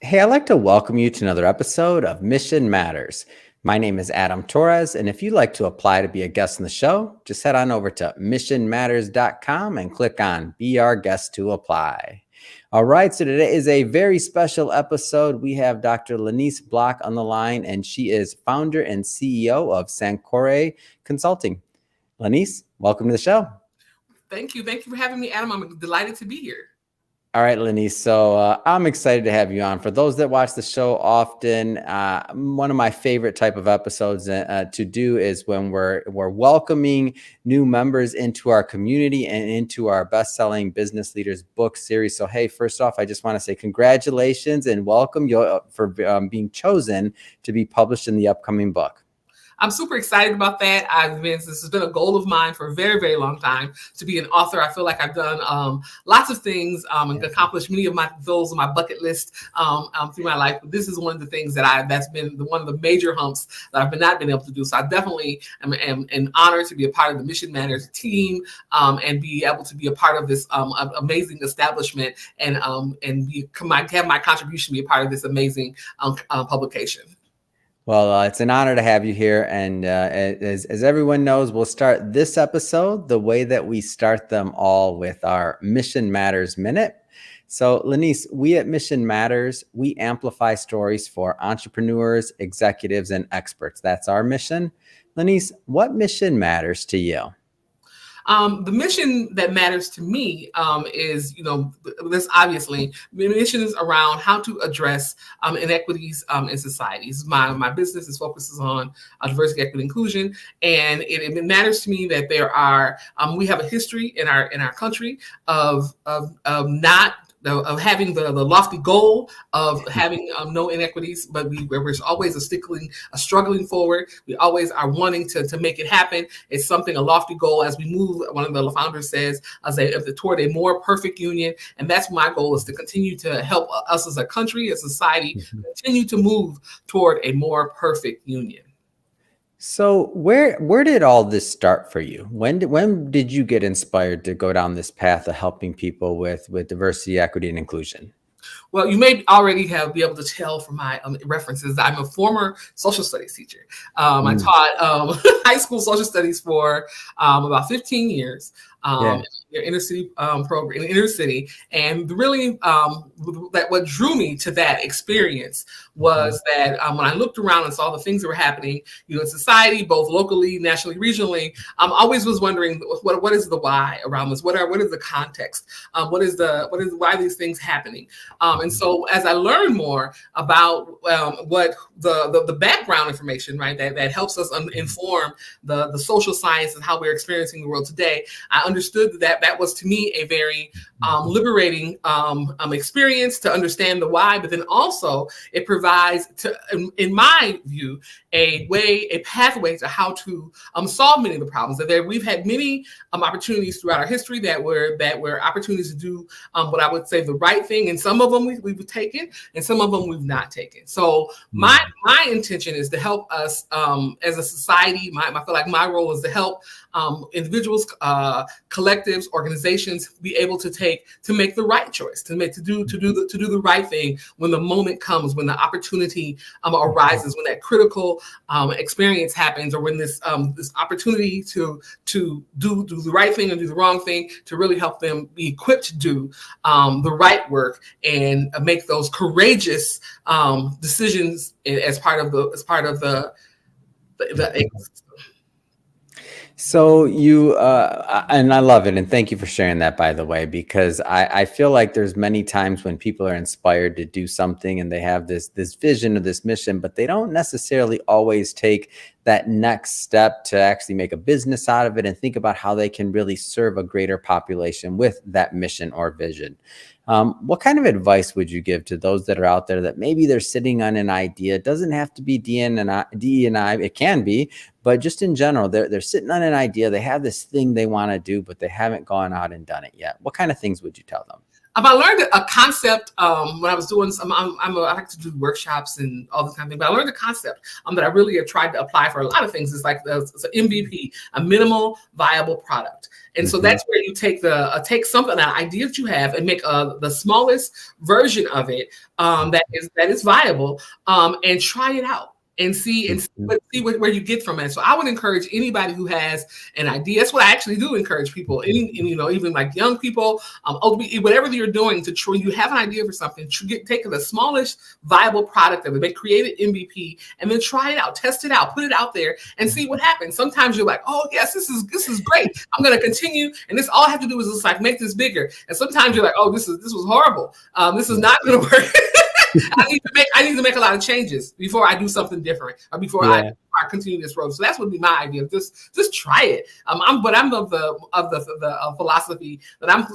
Hey, I'd like to welcome you to another episode of Mission Matters. My name is Adam Torres, and if you'd like to apply to be a guest on the show, just head on over to missionmatters.com and click on Be Our Guest to apply. All right, so today is a very special episode. We have Dr. Lanise Block on the line, and she is founder and CEO of Sankore Consulting. Lanise, welcome to the show. Thank you. Thank you for having me, Adam. I'm delighted to be here. All right, Lanise. So I'm excited to have you on. For those that watch the show often, one of my favorite type of episodes to do is when we're welcoming new members into our community and into our best-selling business leaders book series. So, hey, first off, I just want to say congratulations and welcome you for being chosen to be published in the upcoming book. I'm super excited about that. This has been a goal of mine for a very, very long time to be an author. I feel like I've done lots of things and accomplished many of those on my bucket list through my life. But this is one of the things that's been one of the major humps that I've not been able to do. So I definitely am an honor to be a part of the Mission Matters team and be able to be a part of this amazing establishment and have my contribution be a part of this amazing publication. Well, it's an honor to have you here. And as everyone knows, we'll start this episode the way that we start them all with our Mission Matters Minute. So, Lanise, we at Mission Matters, we amplify stories for entrepreneurs, executives, and experts. That's our mission. Lanise, what mission matters to you? The mission that matters to me is, this obviously, the mission is around how to address inequities in societies. My business focuses on diversity, equity, inclusion, and it matters to me that there are we have a history in our country of having the lofty goal of having no inequities, but we're always struggling forward. We always are wanting to make it happen. It's a lofty goal as we move. One of the founders says, toward a more perfect union. And that's my goal, is to continue to help us as a country, as a society, continue to move toward a more perfect union. So where did all this start for you? When did you get inspired to go down this path of helping people with diversity, equity, and inclusion? Well, you may already be able to tell from my references. I'm a former social studies teacher. I taught high school social studies for about 15 years. Inner city program in inner city, and really that what drew me to that experience was that when I looked around and saw the things that were happening, in society, both locally, nationally, regionally, always was wondering what is the why around this? What is the context? Why are these things happening? And so as I learned more about what the background information, right, that helps us inform the social science and how we're experiencing the world today, I understood that was to me a very liberating experience to understand the why, but then also it provides, in my view, a pathway to how to solve many of the problems. That we've had many opportunities throughout our history that were opportunities to do what I would say the right thing, and some of them we've taken, and some of them we've not taken. So my intention is to help us as a society. I feel like my role is to help individuals, collectives, organizations be able to make the right choice, to do the right thing when the moment comes, when the opportunity arises, when that critical experience happens, or when this opportunity to do the right thing and do the wrong thing, to really help them be equipped to do the right work and make those courageous decisions as part of the So you, and I love it. And thank you for sharing that, by the way, because I feel like there's many times when people are inspired to do something and they have this vision or this mission, but they don't necessarily always take that next step to actually make a business out of it and think about how they can really serve a greater population with that mission or vision. What kind of advice would you give to those that are out there that maybe they're sitting on an idea? It doesn't have to be DE&I, it can be, but just in general, they're sitting on an idea. They have this thing they want to do, but they haven't gone out and done it yet. What kind of things would you tell them? I learned a concept when I was doing some. I like to do workshops and all this kind of thing. But I learned a concept that I really have tried to apply for a lot of things. It's like it's an MVP, a minimal viable product. And so that's where you take take something, an idea that you have, and make the smallest version of it that is viable, and try it out. And see where you get from it. So I would encourage anybody who has an idea. That's what I actually do encourage people. Even like young people, whatever you're doing to try. You have an idea for something. Take the smallest viable product of it. Create an MVP and then try it out, test it out, put it out there, and see what happens. Sometimes you're like, oh yes, this is great. I'm going to continue, and this all I have to do is just like make this bigger. And sometimes you're like, oh, this was horrible. This is not going to work. I need to make a lot of changes before I do something different, or before I continue this road. So that's would be my idea. Just try it. I'm of the philosophy that I'm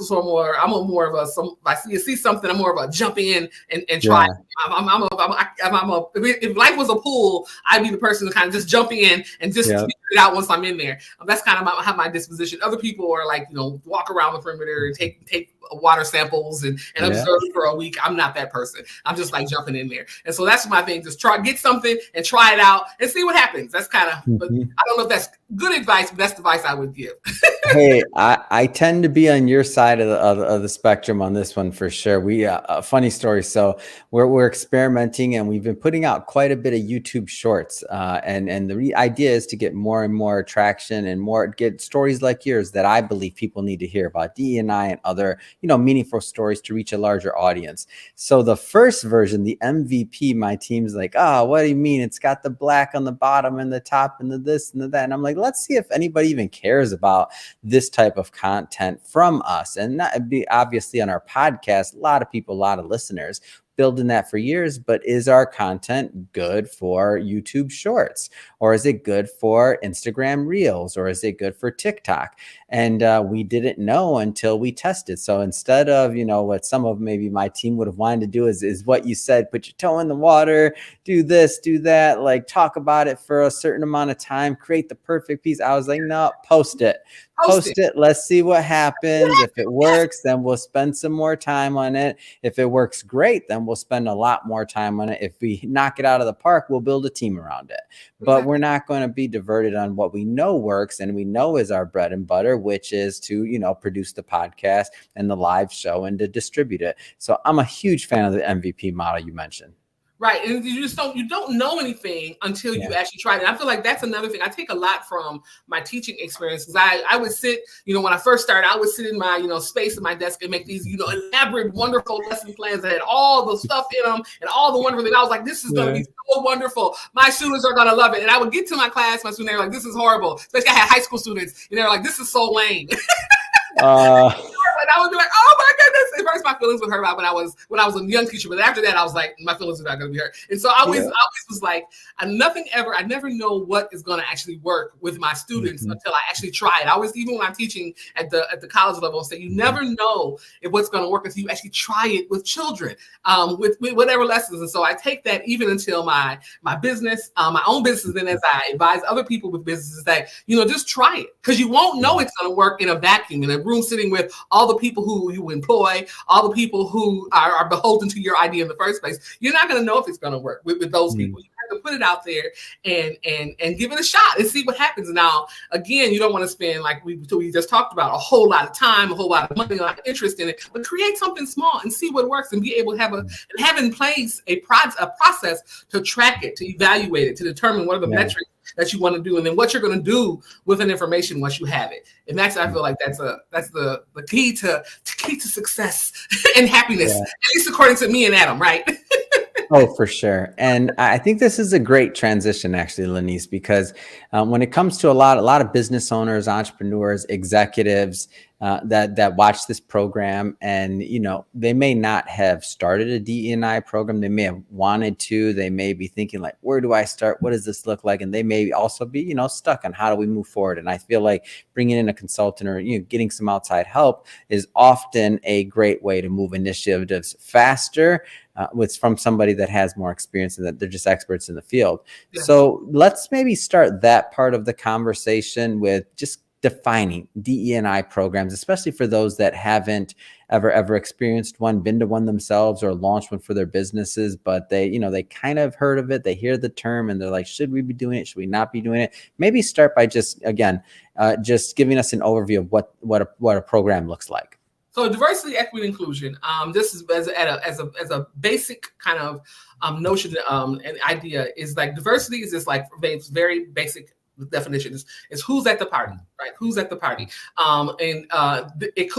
more of a if I see something, I'm more of a jump in and try. If life was a pool, I'd be the person to kind of just jump in and just figure it out once I'm in there. That's kind of how my disposition. Other people are like, walk around the perimeter and take water samples and observe for a week. I'm not that person. I'm just like jumping in there. And so that's my thing. Just get something and try it out and see what happens. That's kind of, but I don't know if that's good advice, but that's the advice I would give. Hey, I tend to be on your side of the spectrum on this one for sure. A funny story. So we're experimenting, and we've been putting out quite a bit of YouTube shorts. And the idea is to get more and more traction and get stories like yours that I believe people need to hear about DE&I and other, meaningful stories to reach a larger audience. So the first version, the MVP, my team's like, oh, what do you mean? It's got the black on the bottom and the top and the this and the that. And I'm like, let's see if anybody even cares about this type of content from us. And that be obviously on our podcast, a lot of people, a lot of listeners building that for years, but is our content good for YouTube shorts? Or is it good for Instagram Reels? Or is it good for TikTok? And we didn't know until we tested. So instead of, what some of maybe my team would have wanted to do is what you said, put your toe in the water, do this, do that, like talk about it for a certain amount of time, create the perfect piece. I was like, no, post it. Post it. Let's see what happens. If it works, then we'll spend some more time on it. If it works great, then we'll spend a lot more time on it. If we knock it out of the park, we'll build a team around it. But we're not going to be diverted on what we know works and we know is our bread and butter, which is to, produce the podcast and the live show and to distribute it. So I'm a huge fan of the MVP model you mentioned. Right. And you don't know anything until you actually try it. And I feel like that's another thing. I take a lot from my teaching experience, because I would sit, when I first started, I would sit in my, space at my desk and make these, elaborate, wonderful lesson plans that had all the stuff in them and all the wonderful things. I was like, this is going to be so wonderful. My students are going to love it. And I would get to my class, my students, they were like, this is horrible. Especially I had high school students, and they were like, this is so lame. And I would be like, oh my goodness. At first my feelings would hurt about when I was a young teacher, but after that I was like, my feelings are not going to be hurt. And so I always was like, I never know what is going to actually work with my students until I actually try it. I always, even when I'm teaching at the college level, say you never know if what's going to work until you actually try it with children, with whatever lessons. And so I take that even until my business, my own business, and as I advise other people with businesses that, just try it, because you won't know it's going to work in a vacuum, in a room sitting with all the people who you employ, all the people who are beholden to your idea in the first place. You're not going to know if it's going to work with those people. You have to put it out there and give it a shot and see what happens. Now, again, you don't want to spend, like we just talked about, a whole lot of time, a whole lot of money, a lot of interest in it, but create something small and see what works, and be able to have in place a process to track it, to evaluate it, to determine what are the metrics that you want to do, and then what you're going to do with an information once you have it. And I feel like that's the key to success and happiness, at least according to me and Adam, right? Oh, for sure. And I think this is a great transition, actually, Lanise, because when it comes to a lot of business owners, entrepreneurs, executives that watch this program, and they may not have started a DE&I program. They may have wanted to. They may be thinking like, where do I start? What does this look like? And they may also be stuck on how do we move forward. And I feel like bringing in a consultant or getting some outside help is often a great way to move initiatives faster. From somebody that has more experience and that they're just experts in the field. Yeah. So let's maybe start that part of the conversation with just defining DE&I programs, especially for those that haven't ever experienced one, been to one themselves or launched one for their businesses, but they kind of heard of it, they hear the term and they're like, should we be doing it? Should we not be doing it? Maybe start by just giving us an overview of what a program looks like. So diversity, equity, inclusion. This is as a basic kind of notion and idea is like diversity is just like very basic definition is who's at the party, right? Who's at the party?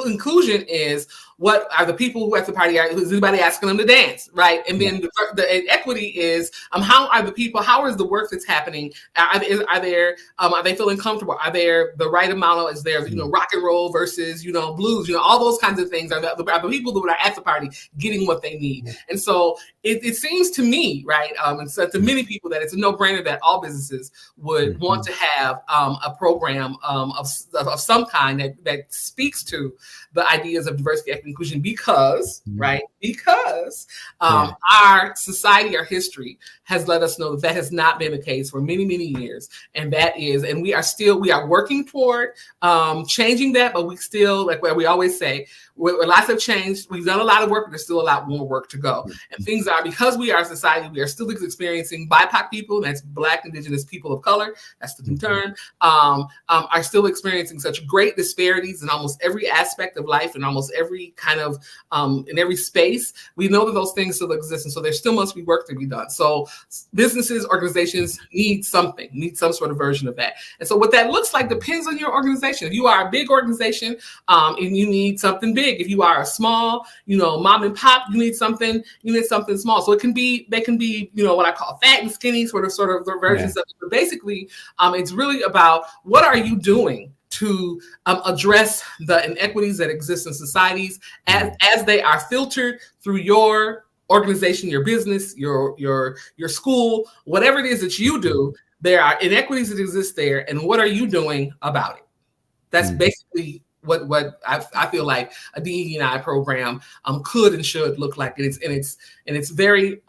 Inclusion is what are the people who at the party are? Is anybody asking them to dance, right? And then the equity is how are the people? How is the work that's happening? Are they feeling comfortable? Are there the right amount of? Is there rock and roll versus blues? All those kinds of things are the people who are at the party getting what they need. And so it seems to me, right, and so to many people that it's a no-brainer that all businesses would want to have a program of some kind that speaks to the ideas of diversity, equity, inclusion because our society, our history has let us know that has not been the case for many, many years. And we are working toward changing that, but we still, like what we always say, lots have changed. We've done a lot of work, but there's still a lot more work to go. And things are, because we are a society, we are still experiencing BIPOC people, and that's Black, Indigenous people of color, that's the new term, are still experiencing such great disparities in almost every aspect of life and almost every kind of, in every space. We know that those things still exist, and so there still must be work to be done. So businesses, organizations need some sort of version of that. And so what that looks like depends on your organization. If you are a big organization and you need something big, if you are a small, mom and pop, you need something small. So they can be, what I call fat and skinny sort of the versions of it. But basically, it's really about what are you doing to address the inequities that exist in societies as they are filtered through your organization, your business, your school, whatever it is that you do. There are inequities that exist there, and what are you doing about it? That's basically what I feel like a DE&I program could and should look like, and it's very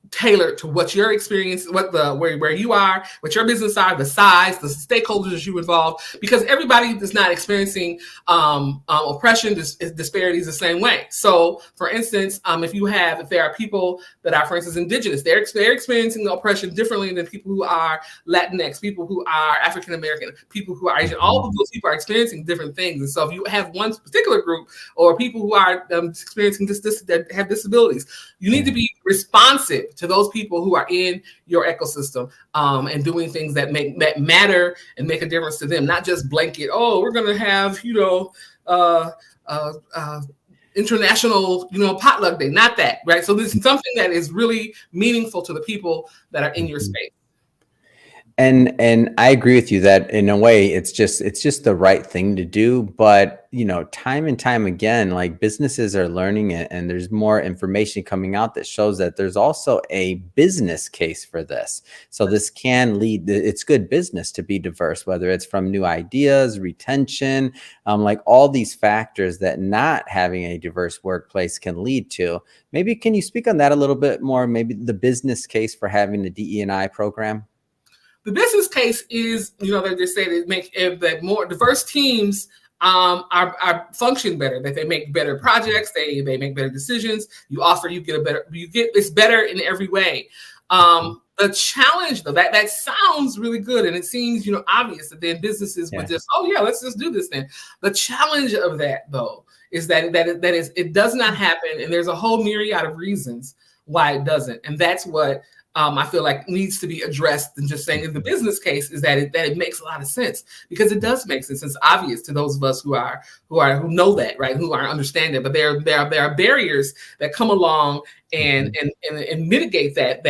tailored to what your experience, where you are, what your business are, the size, the stakeholders you involve, because everybody is not experiencing oppression, disparities the same way. So, for instance, if there are people that are, for instance, Indigenous, they're experiencing the oppression differently than people who are Latinx, people who are African American, people who are Asian. All of those people are experiencing different things, and so if you have one particular group or people who are experiencing that have disabilities, you need to be responsive to those people who are in your ecosystem and doing things that matter and make a difference to them, not just blanket, we're going to have, international, potluck day, not that, right? So this is something that is really meaningful to the people that are in your space. And I agree with you that in a way it's just the right thing to do. But, time and time again, like businesses are learning it, and there's more information coming out that shows that there's also a business case for this. So this can lead, it's good business to be diverse, whether it's from new ideas, retention, like all these factors that not having a diverse workplace can lead to. Maybe can you speak on that a little bit more? Maybe the business case for having the DE&I program? The business case is, they just say that more diverse teams are function better, that they make better projects, they make better decisions. It's better in every way. The challenge, though, that sounds really good, and it seems obvious that then businesses would just, let's just do this then. The challenge of that, though, is that it does not happen, and there's a whole myriad of reasons why it doesn't, and that's what I feel like needs to be addressed than just saying in the business case is that it makes a lot of sense, because it does make sense. It's obvious to those of us who know that, right, who are understand it. But there are barriers that come along and mitigate that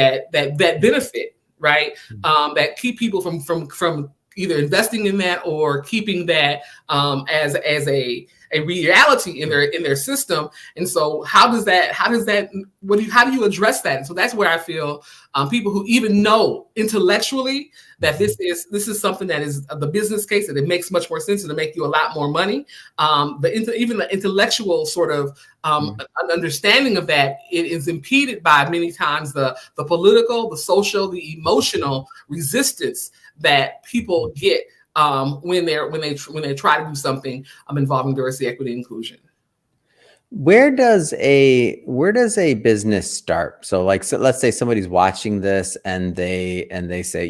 benefit, right, that keep people from either investing in that or keeping that as a reality in their system. And so how do you address that? And so that's where I feel people who even know intellectually that this is something that is the business case, that it makes much more sense to make you a lot more money. Even the intellectual sort of understanding of that, it is impeded by many times the political, the social, the emotional resistance that people get when they try to do something involving diversity, equity, and inclusion. Where does a business start? So like, so let's say somebody's watching this and they say,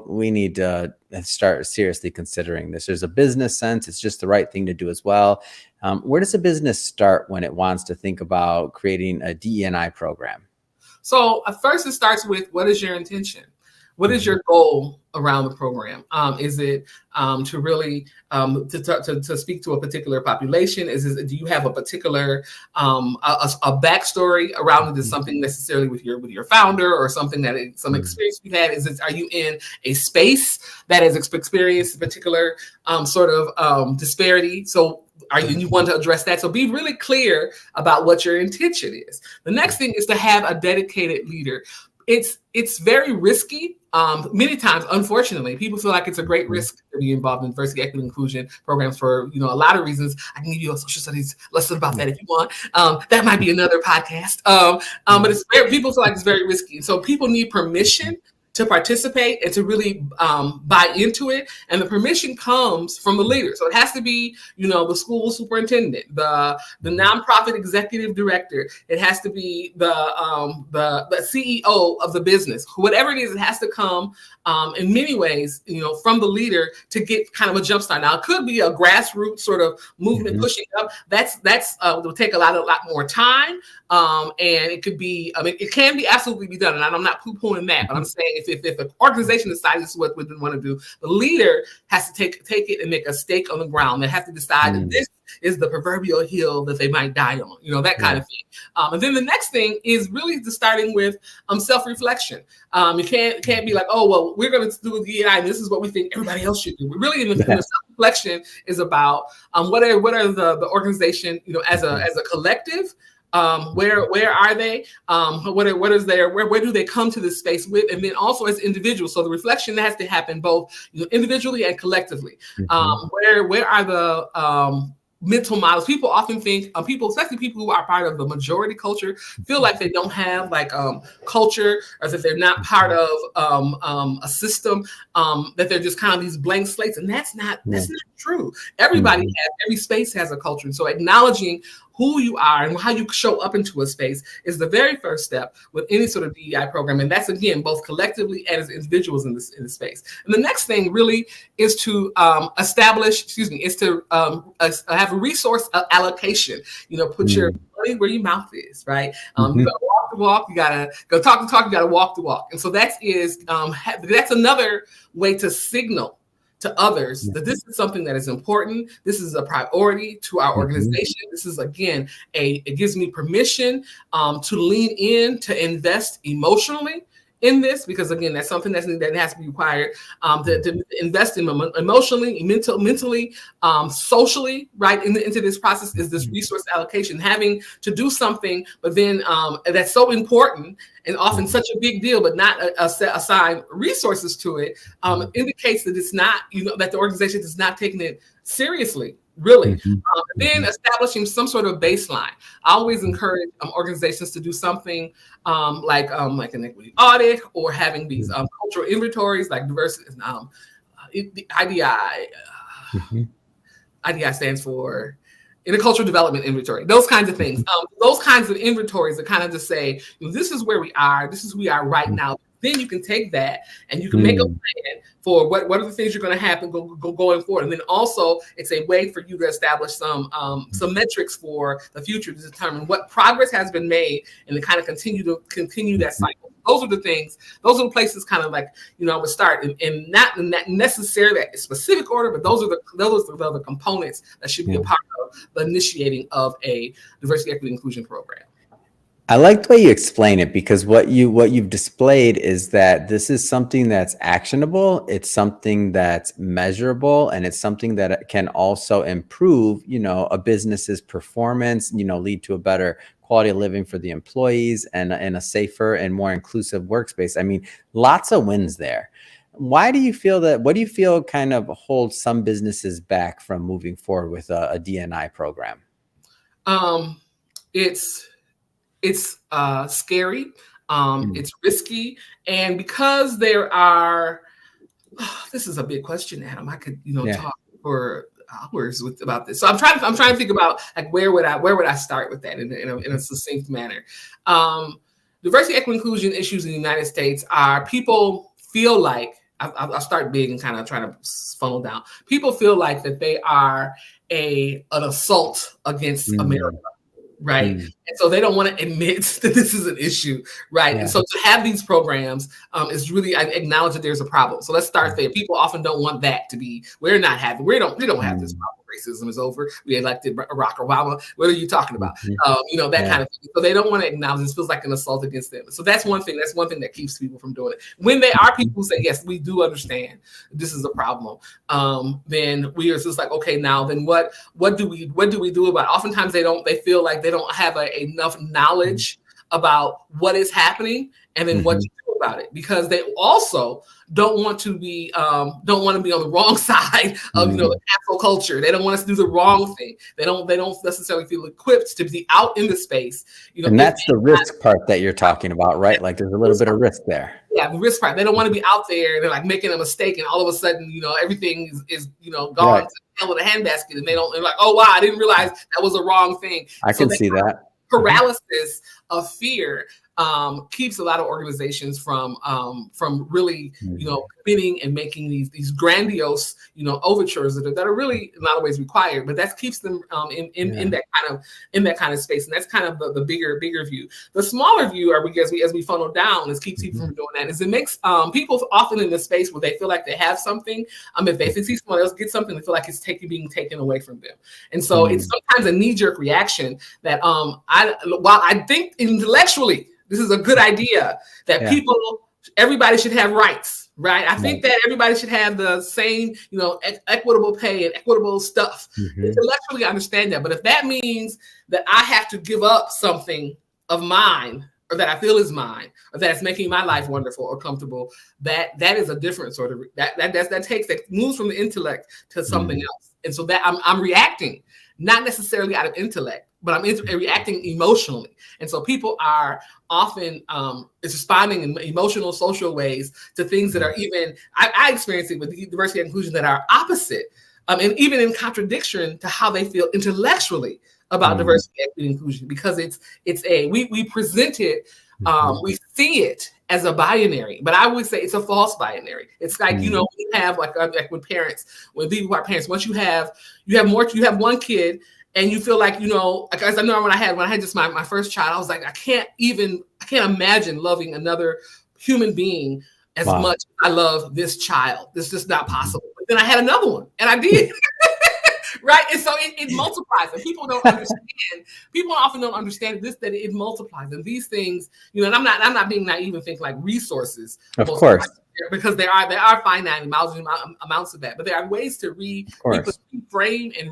we need to start seriously considering this. There's a business sense. It's just the right thing to do as well. Where does a business start when it wants to think about creating a DE&I program? So first it starts with, what is your intention? What is your goal around the program? Is it to really to speak to a particular population? Do you have a particular a backstory around it? Is something necessarily with your founder, or something that some experience you've had? Are you in a space that has experienced a particular sort of disparity? So you want to address that? So be really clear about what your intention is. The next thing is to have a dedicated leader. It's very risky. Many times, unfortunately, people feel like it's a great risk to be involved in diversity, equity, and inclusion programs for a lot of reasons. I can give you a social studies lesson about that if you want. That might be another podcast. But people feel like it's very risky, and so people need permission to participate and to really buy into it. And the permission comes from the leader. So it has to be, the school superintendent, the nonprofit executive director. It has to be the CEO of the business. Whatever it is, it has to come in many ways, from the leader to get kind of a jump start. Now, it could be a grassroots sort of movement pushing up. That's will take a lot more time. And it could be, it can be absolutely be done. And I'm not poo-pooing that, but I'm saying if an organization decides this is what we want to do, the leader has to take it and make a stake on the ground. They have to decide that this is the proverbial hill that they might die on, that kind of thing. And then the next thing is really starting with self-reflection. You can't be like, oh, well, we're going to do DE&I, and this is what we think everybody else should do. We're really in the self-reflection is about what are the organization, as a collective. Where are they? What is there? Where do they come to this space with? And then also as individuals. So the reflection has to happen both individually and collectively. Where are the mental models? People often think especially people who are part of the majority culture, feel like they don't have culture, or that they're not part of a system, that they're just kind of these blank slates, and that's not true. Everybody every space has a culture, and so acknowledging who you are and how you show up into a space is the very first step with any sort of DEI program. And that's, again, both collectively and as individuals in this space. And the next thing really is to have a resource allocation. Put your money where your mouth is, right? You gotta walk the walk, you gotta go talk the talk, you gotta walk the walk. And so that's another way to signal to others that this is something that is important. This is a priority to our organization. This is, again, it gives me permission to lean in, to invest emotionally in this, because, again, that's something that has to be required, to invest in emotionally, mentally, socially, right, into this process, is this resource allocation, having to do something, but then that's so important and often such a big deal, but not assign resources to it, indicates that it's not, that the organization is not taking it seriously, really. Then establishing some sort of baseline. I always encourage organizations to do something like an equity audit, or having these cultural inventories, like diversity. The IDI. IDI stands for Intercultural Development Inventory. Those kinds of things. Those kinds of inventories that kind of just say, this is where we are. This is who we are right now. Then you can take that and you can make a plan for what are the things you're going to happen going forward. And then also it's a way for you to establish some metrics for the future to determine what progress has been made, and to kind of continue that cycle. Those are the things. Those are the places, kind of like, I would start, and not necessarily a specific order, but those are the components that should be a part of the initiating of a diversity, equity, inclusion program. I like the way you explain it, because what you've displayed is that this is something that's actionable. It's something that's measurable, and it's something that can also improve, a business's performance, lead to a better quality of living for the employees, and a safer and more inclusive workspace. I mean, lots of wins there. What do you feel kind of holds some businesses back from moving forward with a D&I program? It's scary. It's risky. And because there are, this is a big question, Adam. I could, talk for hours about this. So I'm trying to think about like where would I start with that in a succinct manner. Diversity, equity, inclusion issues in the United States are people feel like I'll start big and kind of trying to funnel down. People feel like that they are an assault against America. Right. And so they don't want to admit that this is an issue. Right. Yeah. And so to have these programs is really, I acknowledge that there's a problem. So let's start there. People often don't want that to be, we don't have this problem. Racism is over. We elected Barack Obama. What are you talking about? That kind of thing. So they don't want to acknowledge this feels like an assault against them. So that's one thing. That's one thing that keeps people from doing it. When they are people who say, yes, we do understand this is a problem, then we are just like, okay, now then what do we do about it? Oftentimes they feel like they don't have enough knowledge about what is happening and then what to do about it, because they also don't want to be on the wrong side of the cancel culture. They don't want us to do the wrong thing. They don't necessarily feel equipped to be out in the space. And that's the risk part that you're talking about, right? Like there's a little bit of risk there. Yeah, the risk part. They don't want to be out there and they're like making a mistake and all of a sudden, everything is gone to hell with a handbasket, and they're like, oh wow, I didn't realize that was a wrong thing. I can see that. Paralysis of fear keeps a lot of organizations from really, committing and making these grandiose, overtures that are really in a lot of ways required. But that keeps them in that kind of space, and that's kind of the bigger view. The smaller view, as we funnel down, keeps people from doing that. Is it makes people often in the space where they feel like they have something. If they see someone else get something, they feel like it's being taken away from them, and so it's sometimes a knee-jerk reaction that while I think intellectually this is a good idea that everybody should have rights, right? I think that everybody should have the same, equitable pay and equitable stuff. Intellectually, I understand that. But if that means that I have to give up something of mine, or that I feel is mine, or that's making my life wonderful or comfortable, that is a different sort of that moves from the intellect to something else. And so that I'm reacting, not necessarily out of intellect, but I'm reacting emotionally. And so people are often responding in emotional, social ways to things that are even, I experience it with diversity and inclusion, that are opposite, and even in contradiction to how they feel intellectually about diversity, equity, and inclusion, because we present it, we see it as a binary, but I would say it's a false binary. It's like, we have like with parents, when people are parents, once you have one kid, and you feel like, as I know when I had just my first child, I was like, I can't imagine loving another human being as much as I love this child. It's just not possible. But then I had another one, and I did. Right. And so it multiplies, and people don't understand. People often don't understand that it multiplies. And these things, and I'm not being naive and think like resources. Of course. Because there are finite amounts of that, but there are ways to reframe and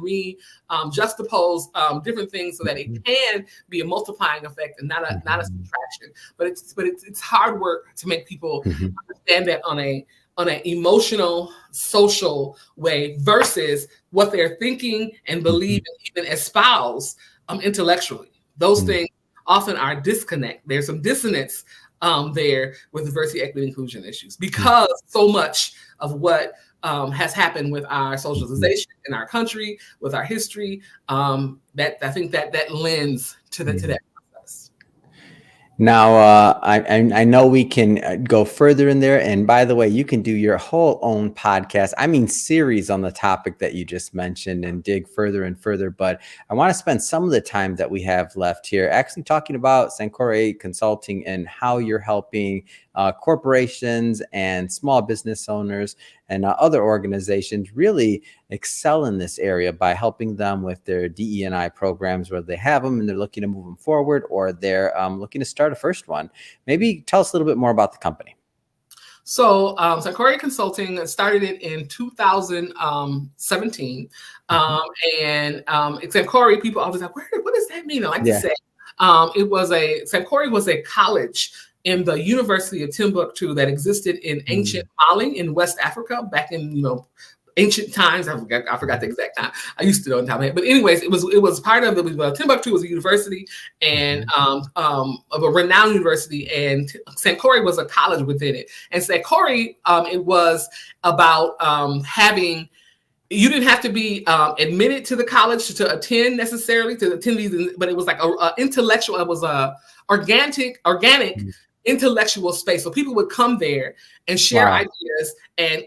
juxtapose different things so that it can be a multiplying effect and not a subtraction. But it's hard work to make people understand that on an emotional, social way versus what they're thinking and believe and even espouse intellectually. Those things often are disconnect. There's some dissonance there with diversity, equity, inclusion issues, because so much of what has happened with our socialization in our country, with our history, that I think that lends to that process. Now, I know we can go further in there. And by the way, you can do your whole own podcast, series on the topic that you just mentioned, and dig further and further. But I want to spend some of the time that we have left here actually talking about Sankore Consulting and how you're helping corporations and small business owners and other organizations really excel in this area by helping them with their DE&I programs, where they have them and they're looking to move them forward, or they're looking to start a first one. Maybe tell us a little bit more about the company. So Sankore Consulting started it in 2017. And Sankore, people always like, what does that mean? I like to say Sankore was a college in the University of Timbuktu that existed in ancient Mali in West Africa back in ancient times. I forgot the exact time. I used to know in time, but anyways, it was part of Timbuktu was a university and of a renowned university, and Sankore was a college within it. And Sankore, it was about having you didn't have to be admitted to the college to attend necessarily to attend these, but it was like a intellectual. It was a organic intellectual space. So people would come there and share ideas and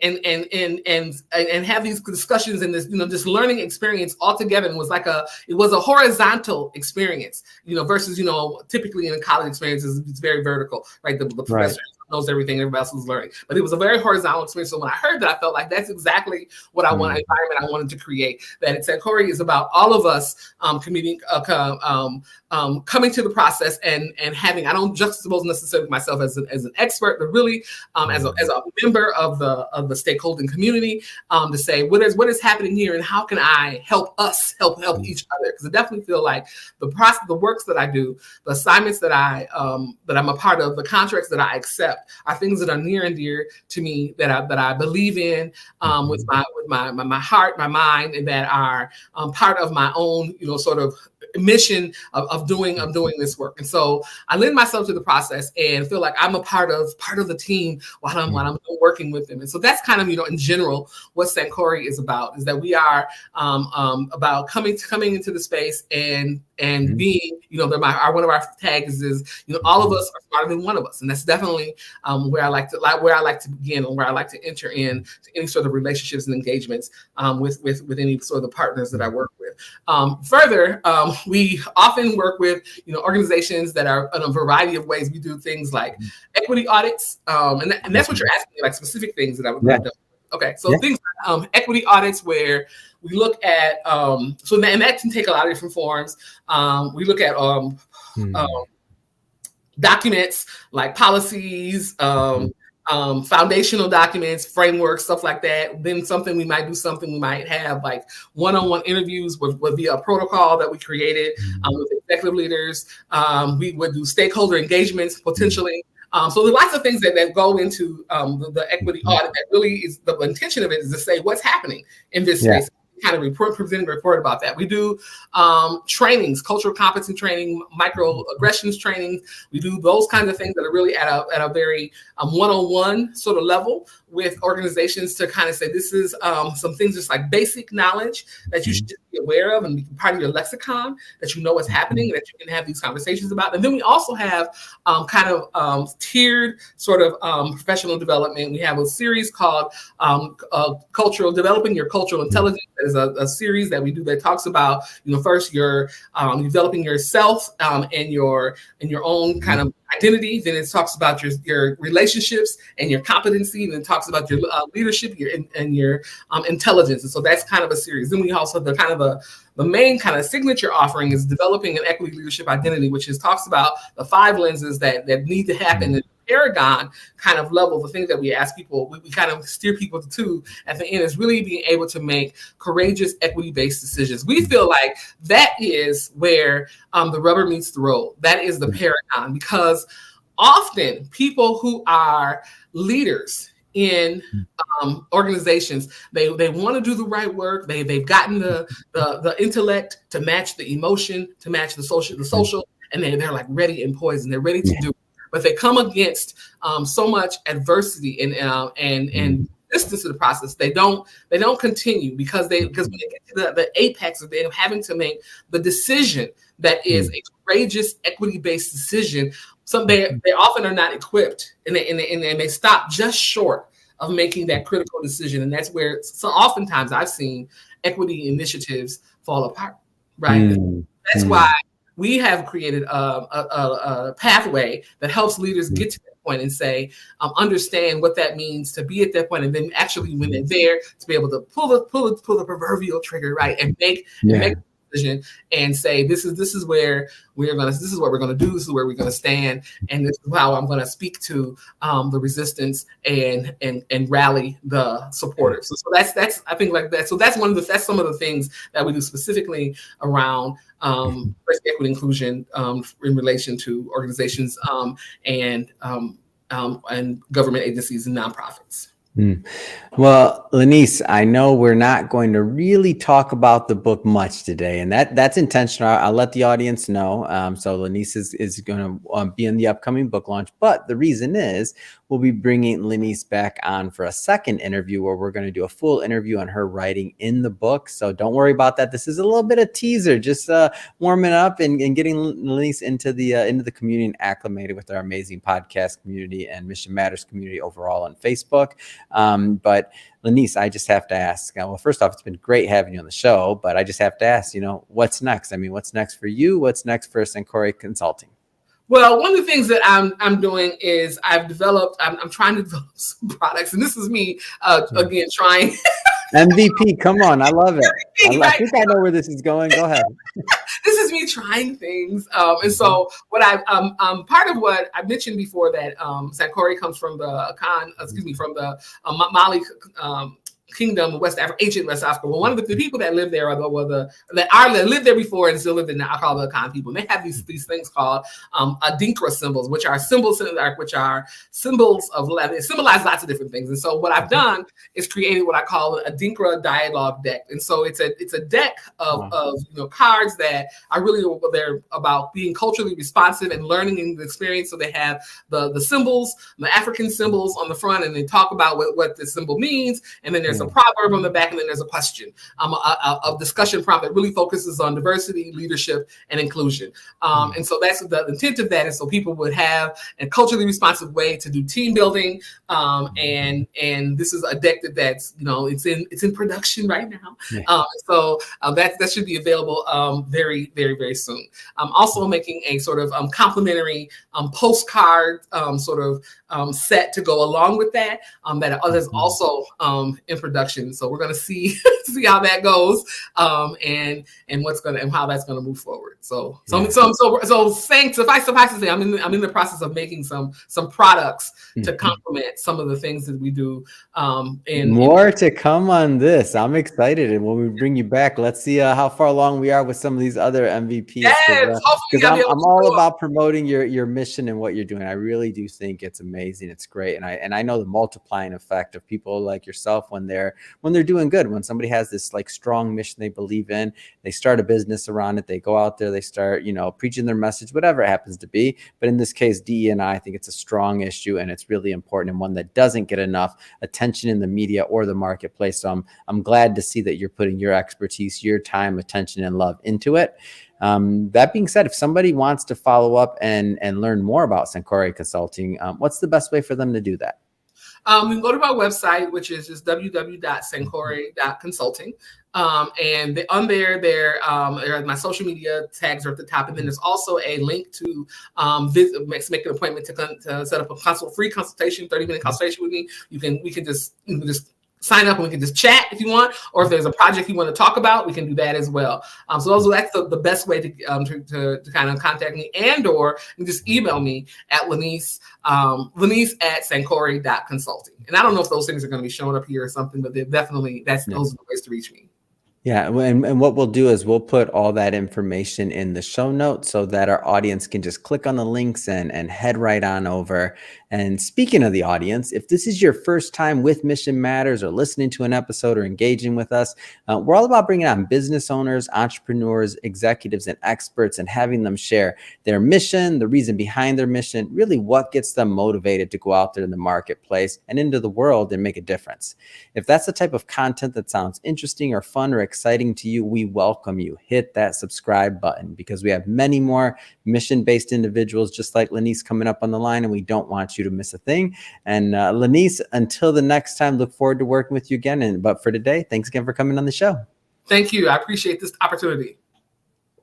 have these discussions and this, this learning experience all together. And it was a horizontal experience, versus, typically in a college experience, it's very vertical, right? The professor knows everything, everybody else is learning. But it was a very horizontal experience. So when I heard that, I felt like that's exactly what I want, environment I wanted to create. That at Sankore is about all of us coming to the process and having, I don't juxtapose necessarily myself as an expert, but really as a member of the stakeholding community, to say what is happening here and how can I help us help each other? Because I definitely feel like the works that I do, the assignments that I'm a part of, the contracts that I accept are things that are near and dear to me, that I believe in with my heart, my mind, and that are part of my own sort of mission of doing this work. And so I lend myself to the process and feel like I'm a part of the team while I'm working with them. And so that's kind of, in general, what Sankore is about, is that we are about coming into the space and being, one of our tags is, all of us are smarter than one of us. And that's definitely where I like to begin, and where I like to enter in to any sort of relationships and engagements with any sort of the partners that I work with. Further, we often work with organizations that are in a variety of ways. We do things like equity audits, and that's what you're asking me, like specific things that I would do. Okay, so things like equity audits, where we look at and that can take a lot of different forms. We look at documents like policies, foundational documents, frameworks, stuff like that. Then we might have like one-on-one interviews would be a protocol that we created with executive leaders. We would do stakeholder engagements potentially. So there's lots of things that go into the equity audit. That really is the intention of it, is to say what's happening in this space. Kind of present a report about that. We do trainings, cultural competency training, microaggressions training. We do those kinds of things that are really at a very one-on-one sort of level with organizations, to kind of say, this is some things just like basic knowledge that you should just be aware of and be part of your lexicon, that you know what's happening, that you can have these conversations about. And then we also have tiered sort of professional development. We have a series called Developing Your Cultural Intelligence. That is a series that we do that talks about, first you're developing yourself and your own kind of identity. Then it talks about your relationships and your competency, and it talks about your leadership, your intelligence. And so that's kind of a series. Then we also the main kind of signature offering is Developing an Equity Leadership Identity, which talks about the 5 lenses that need to happen. In Paragon kind of level, the things that we ask people, we kind of steer people to at the end, is really being able to make courageous equity-based decisions. We feel like that is where the rubber meets the road. That is the paragon, because often people who are leaders in organizations, they want to do the right work. They've gotten the intellect to match the emotion, to match the social, and they're like ready and poised, and they're ready to do it. But they come against so much adversity and resistance to the process. They don't continue, because when they get to the apex of them having to make the decision that is a courageous equity-based decision, they often are not equipped, and they stop just short of making that critical decision. And that's where, so oftentimes I've seen equity initiatives fall apart, right? That's why we have created a pathway that helps leaders get to that point and say, understand what that means to be at that point, and then actually when they're there, to be able to pull the proverbial trigger, right, and make a decision and say, this is where this is what we're gonna do, this is where we're gonna stand, and this is how I'm gonna speak to the resistance and rally the supporters. So that's I think like that. So that's some of the things that we do specifically around diversity, equity, inclusion in relation to organizations and government agencies and nonprofits. Mm. Well, Lanise, I know we're not going to really talk about the book much today, and that's intentional. I'll let the audience know. So Lanise is going to be in the upcoming book launch, but the reason is we'll be bringing Lanise back on for a second interview where we're going to do a full interview on her writing in the book. So don't worry about that. This is a little bit of teaser, just warming up and getting Lanise into the community and acclimated with our amazing podcast community and Mission Matters community overall on Facebook. But Lanise, I just have to ask, well, first off, it's been great having you on the show, but I just have to ask, what's next? I mean, what's next for you? What's next for Sankore Consulting? Well, one of the things that I'm doing is I'm trying to develop some products, and this is me again trying. MVP, come on, I love it. I think I know where this is going. Go ahead. This is me trying things, and so what part of what I mentioned before that Sankore comes from the Mali Kingdom of West Africa, ancient West Africa. Well, one of the people that live there lived there before and still live in now, I call the Akan people. And they have these things called Adinkra symbols, which are symbols of it symbolize lots of different things. And so what I've done is created what I call an Adinkra dialogue deck. And so it's a deck of cards that are really they're about being culturally responsive and learning and experience. So they have the symbols, the African symbols on the front, and they talk about what the symbol means, and then there's a proverb on the back, and then there's a question, a discussion prompt that really focuses on diversity, leadership, and inclusion. And so that's the intent of that. And so people would have a culturally responsive way to do team building. And this is a deck that's it's in production right now. So that should be available very, very, very soon. I'm also making a sort of complimentary postcard set to go along with that. That is also in production. So we're going to see how that goes, and how that's going to move forward. So suffice to say, I'm in the process of making some products to complement some of the things that we do. And more to come on this. I'm excited, and when we bring you back, let's see how far along we are with some of these other MVPs. Yes, because I'm all about promoting your mission and what you're doing. I really do think it's amazing. It's great, and I know the multiplying effect of people like yourself when they're doing good. When somebody has this strong mission they believe in, they start a business around it. They go out there, they start preaching their message, whatever it happens to be. But in this case, DE&I think it's a strong issue, and it's really important, and one that doesn't get enough attention in the media or the marketplace. So I'm glad to see that you're putting your expertise, your time, attention, and love into it. That being said, if somebody wants to follow up and learn more about Sankore Consulting, what's the best way for them to do that? You can go to my website, which is just www.sankore.consulting. And on there my social media tags are at the top. And then there's also a link to make an appointment to set up a free consultation, 30-minute consultation with me. We can just sign up and we can just chat if you want, or if there's a project you want to talk about, we can do that as well. So that's the best way to kind of contact me, or you can just email me at Lanise at Sankore.consulting. And I don't know if those things are going to be showing up here or something, but they're definitely, those are the ways to reach me. Yeah, and what we'll do is we'll put all that information in the show notes so that our audience can just click on the links and head right on over. And speaking of the audience, if this is your first time with Mission Matters or listening to an episode or engaging with us, we're all about bringing on business owners, entrepreneurs, executives, and experts and having them share their mission, the reason behind their mission, really what gets them motivated to go out there in the marketplace and into the world and make a difference. If that's the type of content that sounds interesting or fun or exciting to you, we welcome you. Hit that subscribe button, because we have many more mission-based individuals just like Lanise coming up on the line, and we don't want you to miss a thing. And Lanise, until the next time, look forward to working with you again. But for today, thanks again for coming on the show. Thank you. I appreciate this opportunity.